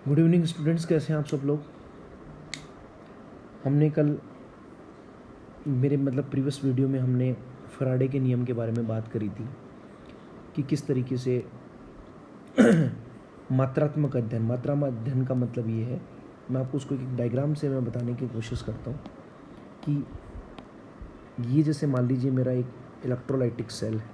Good evening students, कैसे हैं आप सब लोग। हमने कल मेरे प्रीवियस वीडियो में हमने फैराडे के नियम के बारे में बात करी थी कि किस तरीके से मात्रात्मक अध्ययन का मतलब ये है। मैं आपको उसको एक डायग्राम से मैं बताने की कोशिश करता हूँ कि ये जैसे मान लीजिए मेरा एक इलेक्ट्रोलाइटिक सेल है,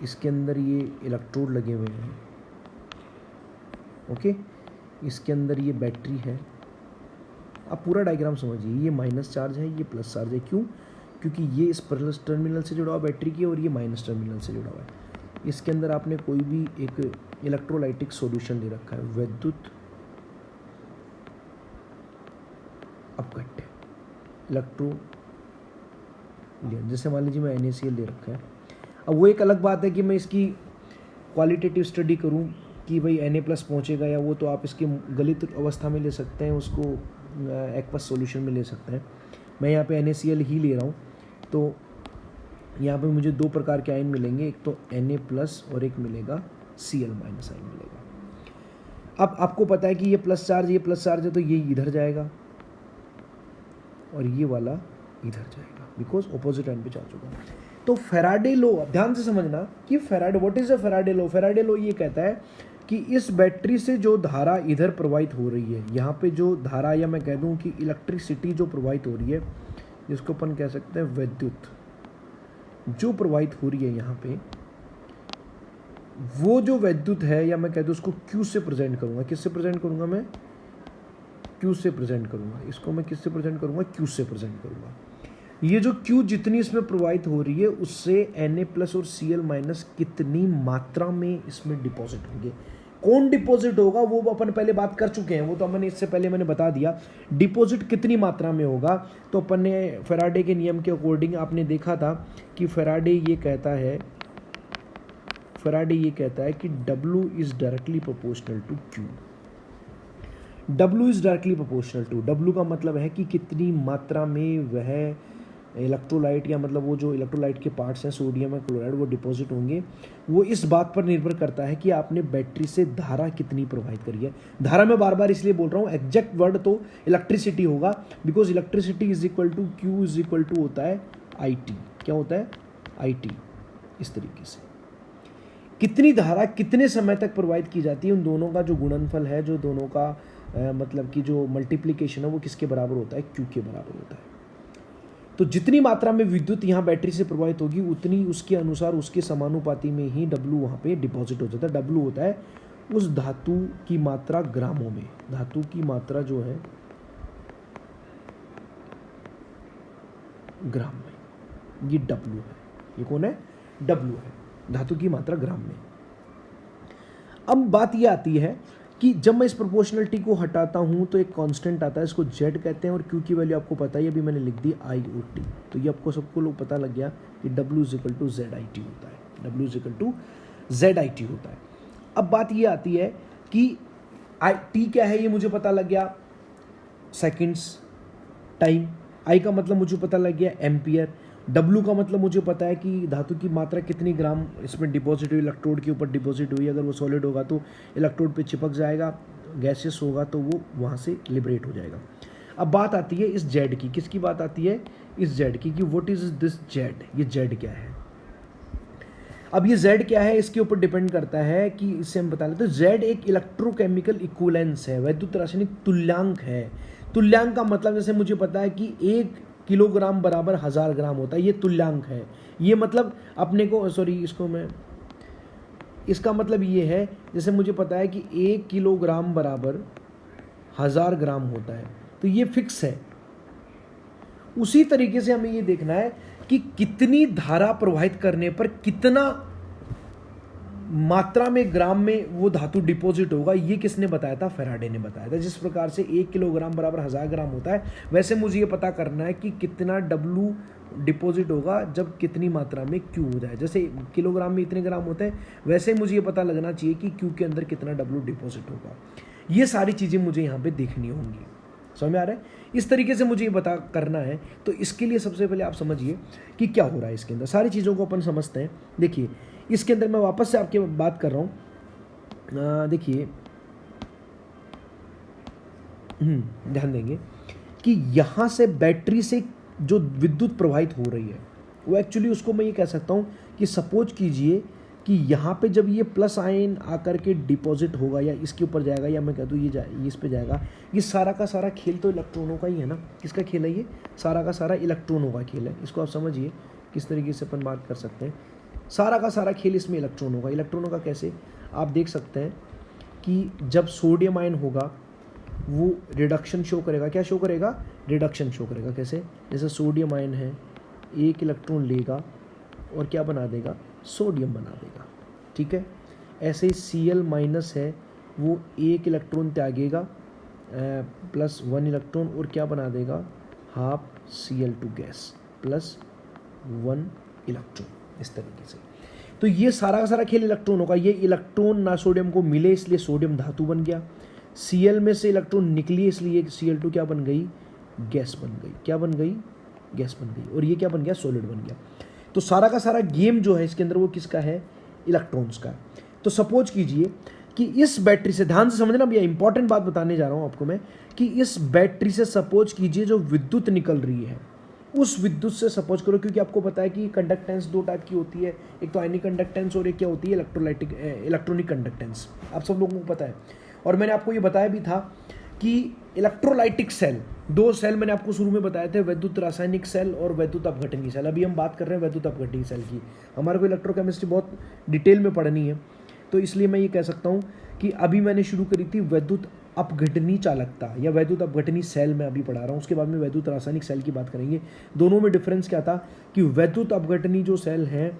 इसके अंदर ये इलेक्ट्रोड लगे हुए हैं, ओके। इसके अंदर ये बैटरी है। आप पूरा डायग्राम समझिए, ये माइनस चार्ज है, ये प्लस चार्ज है। क्यों? क्योंकि ये इस प्लस टर्मिनल से जुड़ा हुआ बैटरी की और ये माइनस टर्मिनल से जुड़ा हुआ है। इसके अंदर आपने कोई भी एक इलेक्ट्रोलाइटिक सॉल्यूशन ले रखा है, विद्युत अपघट्य इलेक्ट्रो, जैसे मान लीजिए मैं NaCl ले रखा है। अब वो एक अलग बात है कि मैं इसकी क्वालिटेटिव स्टडी करूं कि भाई Na+ पहुंचेगा या वो, तो आप इसके गलित अवस्था में ले सकते हैं, उसको एक्वस सॉल्यूशन में ले सकते हैं। मैं यहाँ पे NaCl ही ले रहा हूँ, तो यहाँ पे मुझे दो प्रकार के आयन मिलेंगे, एक तो Na+ और एक मिलेगा Cl- आयन मिलेगा। अब आपको पता है कि ये प्लस चार्ज है, तो ये इधर जाएगा और ये वाला इधर जाएगा, बिकॉज ऑपोजिट एंड पे चार्ज होगा। तो फैराडे लॉ, ध्यान से समझना कि Faraday, what is a Faraday law. Faraday law ये कहता है कि इस बैटरी से जो धारा इधर प्रवाहित हो रही है, यहाँ पे जो धारा, या मैं कह दूं कि इलेक्ट्रिसिटी जो प्रवाहित हो रही है, जिसको अपन कह सकते हैं विद्युत जो प्रवाहित हो रही है यहाँ पे, वो जो विद्युत है, या मैं कह दूं उसको Q से प्रेजेंट करूंगा। किससे प्रेजेंट करूंगा? मैं Q से प्रेजेंट करूंगा। इसको मैं किससे प्रेजेंट करूंगा? Q से प्रेजेंट करूंगा। ये जो Q जितनी इसमें प्रवाहित हो रही है, उससे Na+ और Cl- कितनी मात्रा में इसमें डिपॉजिट होंगे। कौन डिपॉजिट होगा वो अपन पहले बात कर चुके हैं, वो तो मैंने इससे पहले बता दिया। डिपॉजिट कितनी मात्रा में होगा, तो अपन ने फैराडे के नियम के अकॉर्डिंग आपने देखा था कि फैराडे ये कहता है कि W is directly proportional to Q। W is directly proportional to, W का मतलब है कि कितनी मात्रा में वह इलेक्ट्रोलाइट, या वो जो इलेक्ट्रोलाइट के पार्ट्स हैं, सोडियम और क्लोराइड, वो डिपॉजिट होंगे। वो इस बात पर निर्भर करता है कि आपने बैटरी से धारा कितनी प्रवाहित करी है। धारा मैं बार बार इसलिए बोल रहा हूँ, एग्जैक्ट वर्ड तो इलेक्ट्रिसिटी होगा, because electricity is equal to Q is equal to होता है IT। क्या होता है? IT। इस तरीके से कितनी धारा कितने समय तक प्रवाहित की जाती है, उन दोनों का जो गुणनफल है, जो दोनों का कि जो मल्टीप्लिकेशन है, वो किसके बराबर होता है? Q के बराबर होता है। तो जितनी मात्रा में विद्युत यहाँ बैटरी से प्रवाहित होगी, उतनी उसके अनुसार, उसके समानुपाती में ही W वहाँ पे डिपॉजिट हो जाता है। W होता है उस धातु की मात्रा ग्रामों में। धातु की मात्रा जो है ग्राम में, ये W है। ये कौन है? W है, धातु की मात्रा ग्राम में। अब बात ये आती है कि जब मैं इस प्रोपोर्शनलिटी को हटाता हूं तो एक कांस्टेंट आता है, इसको Z कहते हैं, और Q की वैल्यू आपको पता है, अभी मैंने लिख दी I और T। तो ये आपको सबको लोग पता लग गया कि W is equal to ZIT होता है। W is equal to ZIT होता है। अब बात ये आती है कि T क्या है, ये मुझे पता लग गया, सेकेंड्स टाइम। I का मतलब मुझे पता लग गया एम्पियर। W का मतलब मुझे पता है कि धातु की मात्रा कितनी ग्राम इसमें डिपॉजिट हुई, इलेक्ट्रोड के ऊपर डिपॉजिट हुई। अगर वो सॉलिड होगा तो इलेक्ट्रोड पे चिपक जाएगा, गैसियस होगा तो वो वहाँ से लिबरेट हो जाएगा। अब बात आती है इस Z की। किसकी बात आती है? इस Z की, कि व्हाट इज दिस Z। ये Z क्या है? अब ये Z क्या है, इसके ऊपर डिपेंड करता है कि इससे हम बता लेते हैं। Z एक इलेक्ट्रोकेमिकल इक्विवेलेंस है, वैद्युत रासायनिक तुल्यांक है। तुल्यांक का मतलब, जैसे मुझे पता है कि 1 किलोग्राम बराबर 1000 ग्राम होता है, ये तुल्यांक है। ये मतलब अपने को, सॉरी, इसको मैं, इसका मतलब ये है, जैसे मुझे पता है कि 1 किलोग्राम बराबर 1000 ग्राम होता है, तो ये फिक्स है। उसी तरीके से हमें ये देखना है कि कितनी धारा प्रवाहित करने पर कितना मात्रा में ग्राम में वो धातु डिपॉजिट होगा। ये किसने बताया था? फैराडे ने बताया था। जिस प्रकार से 1 किलोग्राम बराबर 1000 ग्राम होता है, वैसे मुझे ये पता करना है कि कितना W डिपॉजिट होगा जब कितनी मात्रा में Q हो जाए। जैसे किलोग्राम में इतने ग्राम होते हैं, वैसे मुझे ये पता लगना चाहिए कि Q के अंदर कितना W डिपॉजिट होगा। ये सारी चीज़ें मुझे यहाँ पे देखनी होंगी। समझ में आ रहा है? इस तरीके से मुझे ये बता करना है। तो इसके लिए सबसे पहले आप समझिए कि क्या हो रहा है इसके अंदर। सारी चीज़ों को अपन समझते हैं। देखिए, इसके अंदर मैं वापस से आपके बात कर रहा हूँ। देखिए, ध्यान देंगे कि यहाँ से बैटरी से जो विद्युत प्रवाहित हो रही है वो एक्चुअली उसको मैं ये कह सकता हूँ कि सपोज कीजिए कि यहाँ पे जब ये प्लस आयन आकर के डिपॉजिट होगा या इसके ऊपर जाएगा या मैं कह दूँ ये इस पे जाएगा, ये सारा का सारा खेल तो इलेक्ट्रॉनों का ही है ना। किसका खेल है ये? सारा का सारा इलेक्ट्रॉनों का खेल है। इसको आप समझिए किस तरीके से अपन बात कर सकते हैं। सारा का सारा खेल इसमें इलेक्ट्रॉनों का। इलेक्ट्रॉनों का कैसे? आप देख सकते हैं कि जब सोडियम आयन होगा वो रिडक्शन शो करेगा। क्या शो करेगा? रिडक्शन शो करेगा। कैसे? जैसे सोडियम आयन है, एक इलेक्ट्रॉन लेगा और क्या बना देगा? सोडियम बना देगा। ठीक है। ऐसे ही Cl माइनस है, वो एक इलेक्ट्रॉन त्यागेगा प्लस 1 इलेक्ट्रॉन और क्या बना देगा? Half Cl2 gas plus 1 electron. इस तरीके से तो ये सारा का सारा खेल इलेक्ट्रॉनों का। ये इलेक्ट्रॉन ना सोडियम को मिले इसलिए सोडियम धातु बन गया। Cl में से इलेक्ट्रॉन निकली इसलिए Cl2 क्या बन गई? गैस बन गई। क्या बन गई? गैस बन गई। और ये क्या बन गया? सॉलिड बन गया। तो सारा का सारा गेम जो है इसके अंदर वो किसका है? इलेक्ट्रॉन्स का। तो सपोज कीजिए कि इस बैटरी से, ध्यान से समझना भैया, इंपॉर्टेंट बात बताने जा रहा हूं आपको मैं, कि इस बैटरी से सपोज कीजिए जो विद्युत निकल रही है उस विद्युत से सपोज करो, क्योंकि आपको पता है कि कंडक्टेंस दो टाइप की होती है, एक तो आयनिक कंडक्टेंस और एक क्या होती है? Electronic conductance. आप सब लोगों को पता है। और मैंने आपको ये बताया भी था कि इलेक्ट्रोलाइटिक सेल, दो सेल मैंने आपको शुरू में बताए थे, वैद्युत रासायनिक सेल और वैद्युत अपघटनी सेल। अभी हम बात कर रहे हैं वैद्युत अपघटनी सेल की। हमारे को इलेक्ट्रोकेमिस्ट्री बहुत डिटेल में पढ़नी है, तो इसलिए मैं ये कह सकता हूँ कि अभी मैंने शुरू करी थी वैद्युत अपघटनी चालकता या वैद्युत अपघटनी सेल में अभी पढ़ा रहा हूँ। उसके बाद में वैद्युत रासायनिक सेल की बात करेंगे। दोनों में डिफरेंस क्या था कि वैद्युत अपघटनी जो सेल हैं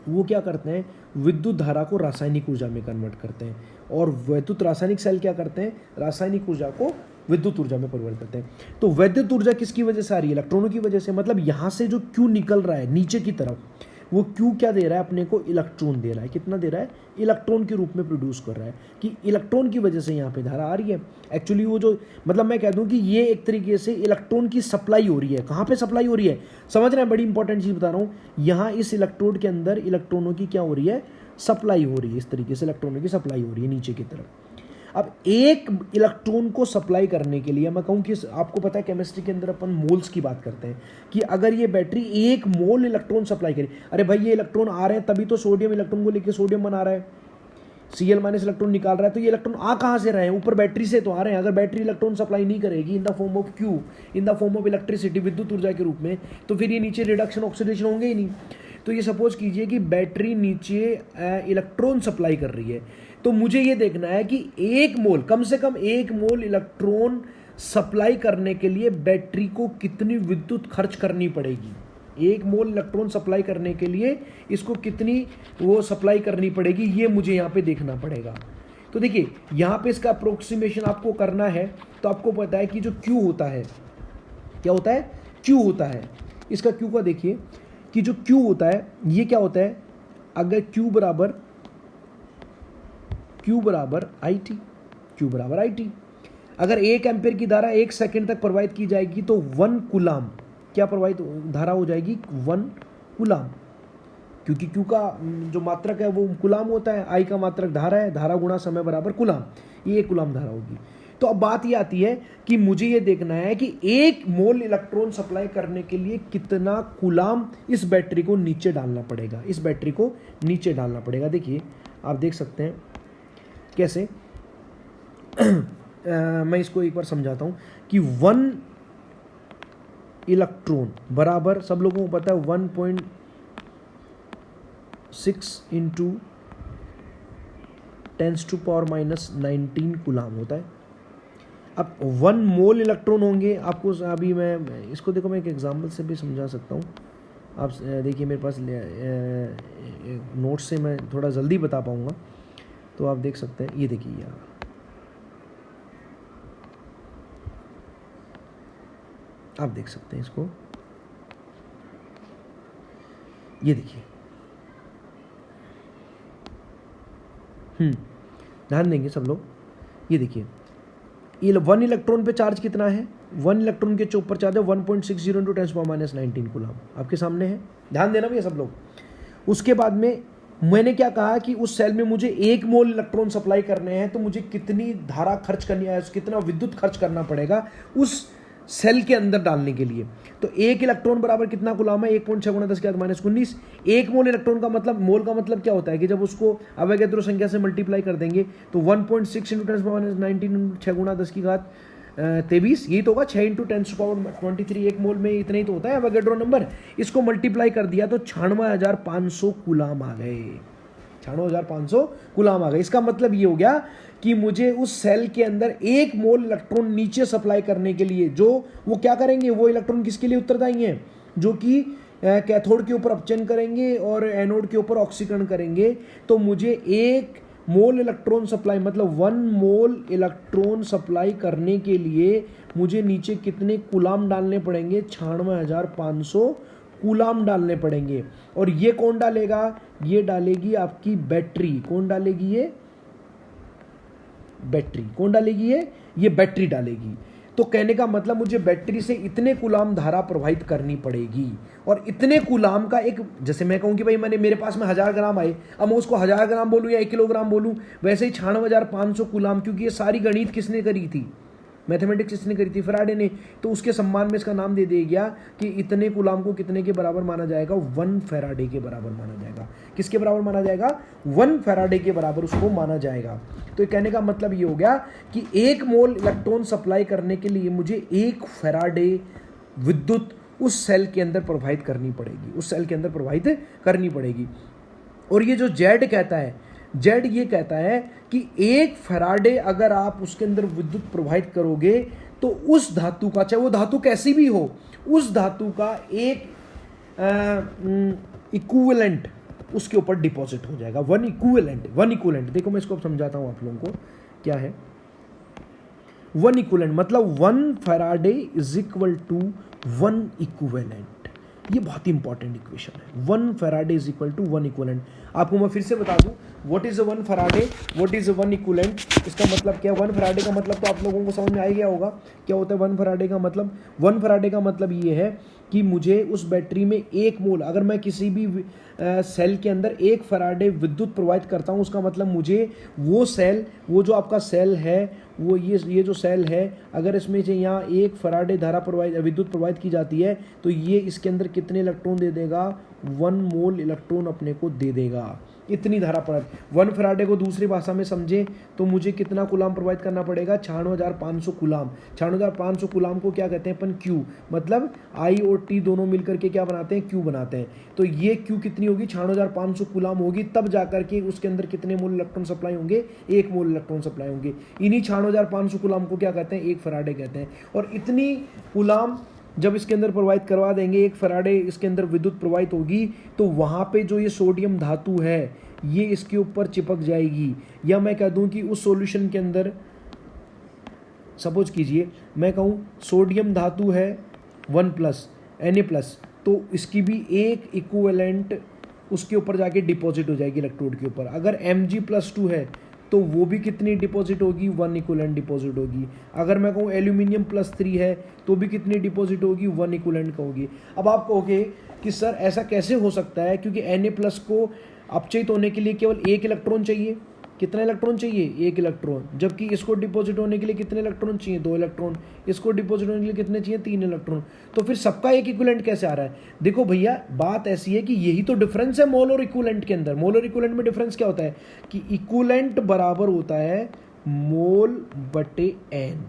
वो क्या करते हैं? विद्युत धारा को रासायनिक ऊर्जा में कन्वर्ट करते हैं। और वैद्युत रासायनिक सेल क्या करते हैं? रासायनिक ऊर्जा को विद्युत ऊर्जा में परिवर्तित करते हैं। तो वैद्युत ऊर्जा किसकी वजह से आ रही है? इलेक्ट्रॉनों की वजह से। मतलब यहाँ से जो Q निकल रहा है नीचे की तरफ, वो Q क्या दे रहा है अपने को? इलेक्ट्रॉन दे रहा है। कितना दे रहा है? इलेक्ट्रॉन के रूप में प्रोड्यूस कर रहा है, कि इलेक्ट्रॉन की वजह से यहाँ पे धारा आ रही है। एक्चुअली वो जो, मतलब मैं कह दूं कि ये एक तरीके से इलेक्ट्रॉन की सप्लाई हो रही है। कहाँ पे सप्लाई हो रही है? समझ रहे हैं? बड़ी इंपॉर्टेंट चीज बता रहा हूँ। यहाँ इस इलेक्ट्रोड के अंदर इलेक्ट्रॉनों की क्या हो रही है? सप्लाई हो रही है। इस तरीके से इलेक्ट्रॉनों की सप्लाई हो रही है नीचे की तरफ। अब एक इलेक्ट्रॉन को सप्लाई करने के लिए मैं कहूँ कि आपको पता है केमिस्ट्री के अंदर अपन मोल्स की बात करते हैं कि अगर ये बैटरी 1 मोल इलेक्ट्रॉन सप्लाई करे, अरे भाई ये इलेक्ट्रॉन आ रहे हैं तभी तो सोडियम इलेक्ट्रॉन को लेकर सोडियम बना रहा है, Cl माइनस इलेक्ट्रॉन निकाल रहा है, तो ये इलेक्ट्रॉन आ कहाँ से रहे हैं? ऊपर बैटरी से तो आ रहे हैं। अगर बैटरी इलेक्ट्रॉन सप्लाई नहीं करेगी in the form of Q, in the form of electricity, विद्युत ऊर्जा के रूप में, तो फिर ये नीचे रिडक्शन ऑक्सीडेशन होंगे ही नहीं। तो ये सपोज कीजिए कि बैटरी नीचे इलेक्ट्रॉन सप्लाई कर रही है, तो मुझे ये देखना है कि 1 मोल, कम से कम 1 मोल इलेक्ट्रॉन सप्लाई करने के लिए बैटरी को कितनी विद्युत खर्च करनी पड़ेगी। 1 मोल इलेक्ट्रॉन सप्लाई करने के लिए इसको कितनी वो सप्लाई करनी पड़ेगी, ये मुझे यहाँ पे देखना पड़ेगा। तो देखिए यहाँ पे इसका अप्रोक्सीमेशन आपको करना है, तो आपको पता है कि जो Q होता है, क्या होता है? Q होता है। इसका Q का देखिए कि जो Q होता है ये क्या होता है? अगर Q बराबर IT, अगर 1 एम्पीयर की धारा 1 सेकंड तक प्रवाहित की जाएगी तो 1 कूलाम क्या प्रवाहित धारा हो जाएगी? 1 कूलाम, क्योंकि Q का जो मात्रक है वो कूलाम होता है, I का मात्रक धारा है, धारा गुणा समय बराबर कूलाम, ये 1 कूलाम धारा होगी। तो अब बात ये आती है कि मुझे ये देखना है कि 1 मोल इलेक्ट्रॉन सप्लाई करने के लिए कितना कूलाम इस बैटरी को नीचे डालना पड़ेगा, इस बैटरी को नीचे डालना पड़ेगा। देखिए आप देख सकते हैं कैसे मैं इसको एक बार समझाता हूँ कि 1 इलेक्ट्रॉन बराबर, सब लोगों को पता है 1.6 इंटू 10⁻⁻19 कूलाम होता है। अब 1 मोल इलेक्ट्रॉन होंगे, आपको अभी मैं इसको देखो, मैं एक एग्जांपल से भी समझा सकता हूँ। आप देखिए मेरे पास नोट से मैं थोड़ा जल्दी बता पाऊँगा, तो आप देख सकते हैं। ये देखिए यार, आप देख सकते हैं इसको, ये देखिए, ध्यान देंगे सब लोग। ये देखिए 1 इलेक्ट्रॉन पे चार्ज कितना है? 1 इलेक्ट्रॉन के ऊपर चार्ज है 1.60 इंटू 10⁻⁻19 कूलाम, आपके सामने है, ध्यान देना भैया सब लोग। उसके बाद में मैंने क्या कहा कि उस सेल में मुझे 1 मोल इलेक्ट्रॉन सप्लाई करने हैं, तो मुझे कितनी धारा खर्च करनी है, कितना विद्युत खर्च करना पड़ेगा उस सेल के अंदर डालने के लिए। तो 1 इलेक्ट्रॉन बराबर कितना कूलम है, 1.6 गुणा 10 की घात -19। 1 मोल इलेक्ट्रॉन का मतलब, मोल का मतलब क्या होता है कि जब उसको अवोगाद्रो संख्या से मल्टीप्लाई कर देंगे तो 1.6 × 10⁻19 6 गुणा 10 की घात 23, यही तो होगा। 6 × 10⁻23 1 मोल में इतना ही तो होता है अवोगाद्रो नंबर। इसको मल्टीप्लाई कर दिया तो 96,500 कूलम आ गए, 96,500 कूलम आ गए। इसका मतलब ये हो गया कि मुझे उस सेल के अंदर 1 मोल इलेक्ट्रॉन नीचे सप्लाई करने के लिए, जो वो क्या करेंगे, वो इलेक्ट्रॉन किसके लिए उत्तरदायी हैं, जो कि कैथोड के ऊपर अपचयन करेंगे और एनोड के ऊपर ऑक्सीकरण करेंगे। तो मुझे 1 मोल इलेक्ट्रॉन सप्लाई, मतलब 1 मोल इलेक्ट्रॉन सप्लाई करने के लिए मुझे नीचे कितने कूलम डालने पड़ेंगे, 96,500 कूलम डालने पड़ेंगे। और ये कौन डालेगा, ये डालेगी आपकी बैटरी। कौन डालेगी, ये बैटरी। कौन डालेगी, ये बैटरी डालेगी। तो कहने का मतलब मुझे बैटरी से इतने कूलम धारा प्रवाहित करनी पड़ेगी, और इतने कूलम का एक, जैसे मैं कहूँ कि भाई मेरे पास में 1000 ग्राम आए, अब मैं उसको 1000 ग्राम बोलूँ या 1 किलोग्राम बोलूँ, वैसे ही 96,500 कूलम, क्योंकि ये सारी गणित किसने करी थी, मैथमेटिक्स किसने करी थी, फैराडे ने। तो उसके सम्मान में इसका नाम दे दिया गया कि इतने कूलम को कितने के बराबर माना जाएगा, 1 फैराडे के बराबर माना जाएगा। किसके बराबर माना जाएगा, 1 फैराडे के बराबर उसको माना जाएगा। तो कहने का मतलब ये हो गया कि 1 मोल इलेक्ट्रॉन सप्लाई करने के लिए मुझे 1 फैराडे विद्युत उस सेल के अंदर प्रवाहित करनी पड़ेगी, उस सेल के अंदर प्रवाहित करनी पड़ेगी। और ये जो जेड कहता है, जेड ये कहता है कि 1 फैराडे अगर आप उसके अंदर विद्युत प्रवाहित करोगे तो उस धातु का, चाहे वो धातु कैसी भी हो, उस धातु का एक इक्विवेलेंट उसके ऊपर डिपॉजिट हो जाएगा। 1 इक्विवेलेंट। देखो मैं इसको अब समझाता हूं आप लोगों को क्या है 1 इक्विवेलेंट। मतलब 1 Faraday is equal to 1 equivalent. ये बहुत ही इंपॉर्टेंट इक्वेशन है। 1 Faraday is equal to 1 equivalent. आपको मैं फिर से बता दूं, what is 1 Faraday, what is 1 equivalent, इसका मतलब क्या है। 1 फैराडे का मतलब तो आप लोगों को समझ में आ गया होगा क्या होता है 1 फैराडे का मतलब। 1 फैराडे का मतलब ये है कि मुझे उस बैटरी में 1 मोल, अगर मैं किसी भी सेल के अंदर 1 फैराडे विद्युत प्रवाहित करता हूँ, उसका मतलब मुझे वो सेल, वो जो आपका सेल है, वो ये जो सेल है, अगर इसमें से यहाँ 1 फैराडे धारा प्रवाहित, विद्युत प्रवाहित की जाती है, तो ये इसके अंदर कितने इलेक्ट्रॉन दे देगा, 1 मोल इलेक्ट्रॉन अपने को दे देगा। इतनी धारा प्रवाहित। 1 फैराडे को दूसरी भाषा में समझे तो मुझे कितना कूलम प्रवाहित करना पड़ेगा, 96,500 कूलम। 96,500 कूलम को क्या कहते हैं अपन, क्यू। मतलब आई और टी दोनों मिलकर के क्या बनाते हैं, क्यू बनाते हैं। तो ये क्यू कितनी होगी, 96,500 कूलम होगी। तब जाकर के उसके अंदर कितने मोल इलेक्ट्रॉन सप्लाई होंगे, 1 मोल इलेक्ट्रॉन सप्लाई होंगे। इन्हीं 96,500 कूलम को क्या कहते हैं, 1 फैराडे कहते हैं। और इतनी कूलम जब इसके अंदर प्रवाहित करवा देंगे, 1 फैराडे इसके अंदर विद्युत प्रवाहित होगी, तो वहाँ पे जो ये सोडियम धातु है ये इसके ऊपर चिपक जाएगी। या मैं कह दूं कि उस सॉल्यूशन के अंदर, सपोज कीजिए मैं कहूँ सोडियम धातु है 1+ Na+, तो इसकी भी एक इक्विवेलेंट उसके ऊपर जाके डिपॉजिट हो जाएगी इलेक्ट्रोड के ऊपर। अगर Mg+2 है तो वो भी कितनी डिपॉजिट होगी, 1 इक्विवेलेंट डिपॉजिट होगी। अगर मैं कहूँ एल्यूमिनियम +3 है तो भी कितनी डिपॉजिट होगी, 1 इक्विवेलेंट का होगी। अब आप कहोगे कि सर ऐसा कैसे हो सकता है, क्योंकि Na+ को अपचयित होने के लिए केवल 1 इलेक्ट्रॉन चाहिए। कितना इलेक्ट्रॉन चाहिए, 1 इलेक्ट्रॉन। जबकि इसको डिपॉजिट होने के लिए कितने इलेक्ट्रॉन चाहिए, 2 इलेक्ट्रॉन। इसको डिपॉजिट होने के लिए कितने चाहिए, 3 इलेक्ट्रॉन। तो फिर सबका एक इक्विवेलेंट कैसे आ रहा है। देखो भैया बात ऐसी है कि यही तो डिफरेंस है मोल और इक्विवेलेंट के अंदर। मोल और इक्विवेलेंट में डिफरेंस क्या होता है कि इक्विवेलेंट बराबर होता है मोल बटे एन,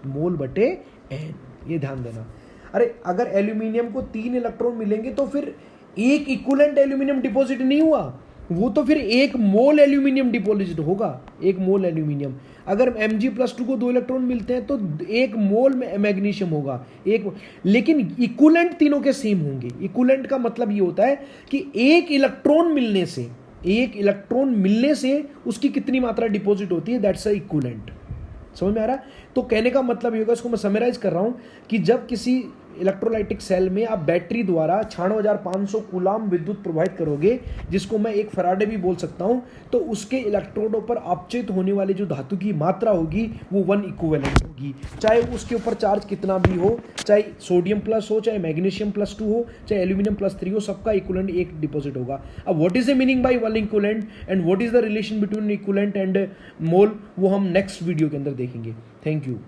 मोल बटे एन। ये ध्यान देना। अरे अगर एल्यूमिनियम को 3 इलेक्ट्रॉन मिलेंगे तो फिर एक इक्विवेलेंट एल्यूमिनियम डिपॉजिट नहीं हुआ, वो तो फिर 1 मोल एल्यूमिनियम डिपॉजिट होगा, 1 मोल एल्यूमिनियम। अगर Mg+2 को 2 इलेक्ट्रॉन मिलते हैं तो 1 मोल में मैग्नीशियम होगा, एक। लेकिन इक्विवेलेंट तीनों के सेम होंगे। इक्विवेलेंट का मतलब ये होता है कि 1 इलेक्ट्रॉन मिलने से, 1 इलेक्ट्रॉन मिलने से उसकी कितनी मात्रा डिपॉजिट होती है, दैट्स अ इक्विवेलेंट। समझ में आ रहा है। तो कहने का मतलब ये होगा, इसको मैं समराइज कर रहा हूं कि जब किसी इलेक्ट्रोलाइटिक सेल में आप बैटरी द्वारा 96,500 कूलाम विद्युत प्रवाहित करोगे, जिसको मैं 1 फराडे भी बोल सकता हूं, तो उसके इलेक्ट्रोडों पर अपचित होने वाली जो धातु की मात्रा होगी वो 1 इक्विवेलेंट होगी, चाहे उसके ऊपर चार्ज कितना भी हो, चाहे सोडियम प्लस हो, चाहे मैग्नीशियम +2 हो, चाहे एल्यूमिनियम +3 हो, सबका इक्विवेलेंट एक डिपॉजिट होगा। अब what is the meaning bye 1 equivalent and what is the relation between equivalent and मोल, वो हम नेक्स्ट वीडियो के अंदर देखेंगे। Thank you.